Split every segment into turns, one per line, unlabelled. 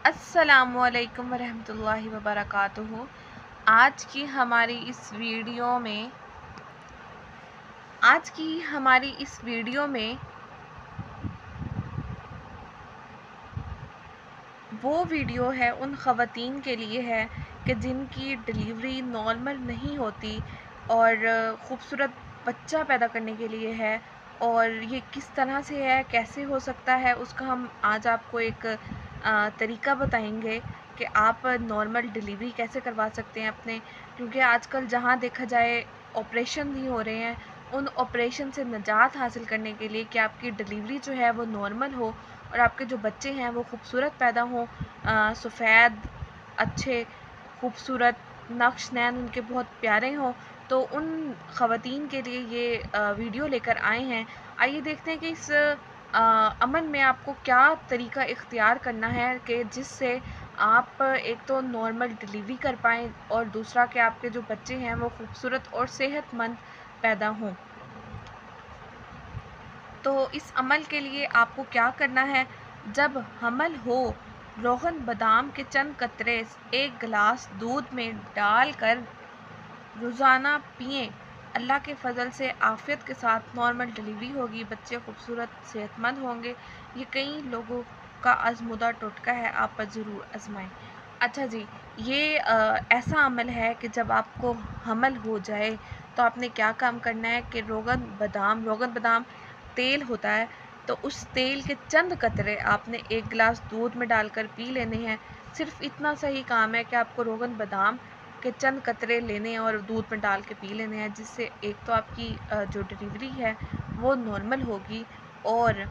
अस्सलामु अलैकुम वरहमतुल्लाहि वबरकातुहू। आज की हमारी इस वीडियो में आज की हमारी इस वीडियो में वो वीडियो है उन ख़वातीन के लिए है कि जिनकी डिलीवरी नॉर्मल नहीं होती और ख़ूबसूरत बच्चा पैदा करने के लिए है, और ये किस तरह से है, कैसे हो सकता है, उसका हम आज आपको एक तरीका बताएंगे कि आप नॉर्मल डिलीवरी कैसे करवा सकते हैं अपने। क्योंकि आजकल जहाँ देखा जाए ऑपरेशन नहीं हो रहे हैं, उन ऑपरेशन से निजात हासिल करने के लिए कि आपकी डिलीवरी जो है वो नॉर्मल हो और आपके जो बच्चे हैं वो खूबसूरत पैदा हों, सफ़ेद, अच्छे, खूबसूरत, नक्श नैन उनके बहुत प्यारे हों, तो उन ख़वातीन के लिए ये वीडियो लेकर आए हैं। आइए देखते हैं कि इस अमल में आपको क्या तरीका इख्तियार करना है कि जिससे आप एक तो नॉर्मल डिलीवरी कर पाएँ और दूसरा कि आपके जो बच्चे हैं वो खूबसूरत और सेहतमंद पैदा हों। तो इस अमल के लिए आपको क्या करना है, जब हमल हो रोगन बादाम के चंद कतरे एक गिलास दूध में डालकर रोज़ाना पिएं। अल्लाह के फ़ज़ल से आफ़ियत के साथ नॉर्मल डिलीवरी होगी, बच्चे खूबसूरत सेहतमंद होंगे। ये कई लोगों का आज़मूदा टोटका है, आप पर ज़रूर आज़माएं। अच्छा जी, ये ऐसा अमल है कि जब आपको हमल हो जाए तो आपने क्या काम करना है कि रोगन बादाम तेल होता है, तो उस तेल के चंद कतरे आपने एक गिलास दूध में डालकर पी लेने हैं। सिर्फ इतना सा ही काम है कि आपको रोगन बादाम के चंद कतरे लेने हैं और दूध में डाल के पी लेने हैं, जिससे एक तो आपकी जो डिलीवरी है वो नॉर्मल होगी, और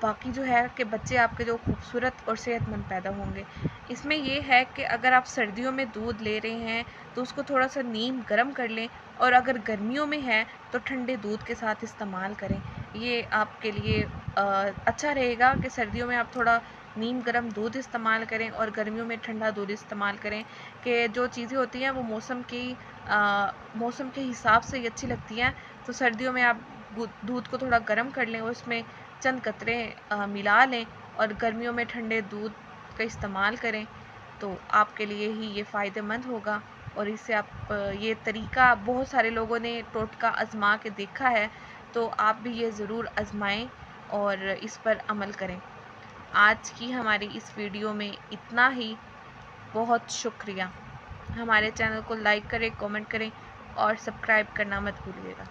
बाकी जो है कि बच्चे आपके जो खूबसूरत और सेहतमंद पैदा होंगे। इसमें ये है कि अगर आप सर्दियों में दूध ले रहे हैं तो उसको थोड़ा सा नीम गर्म कर लें, और अगर गर्मियों में है तो ठंडे दूध के साथ इस्तेमाल करें। ये आपके लिए अच्छा रहेगा कि सर्दियों में आप थोड़ा नीम गर्म दूध इस्तेमाल करें और गर्मियों में ठंडा दूध इस्तेमाल करें, कि जो चीज़ें होती हैं वो मौसम के हिसाब से ही अच्छी लगती हैं। तो सर्दियों में आप दूध को थोड़ा गर्म कर लें, उसमें चंद कतरे मिला लें, और गर्मियों में ठंडे दूध का इस्तेमाल करें, तो आपके लिए ही ये फ़ायदेमंद होगा। और इससे आप ये तरीका बहुत सारे लोगों ने टोटका आज़मा के देखा है, तो आप भी ये ज़रूर आज़माएं और इस पर अमल करें। आज की हमारी इस वीडियो में इतना ही। बहुत शुक्रिया। हमारे चैनल को लाइक करें, कमेंट करें और सब्सक्राइब करना मत भूलिएगा।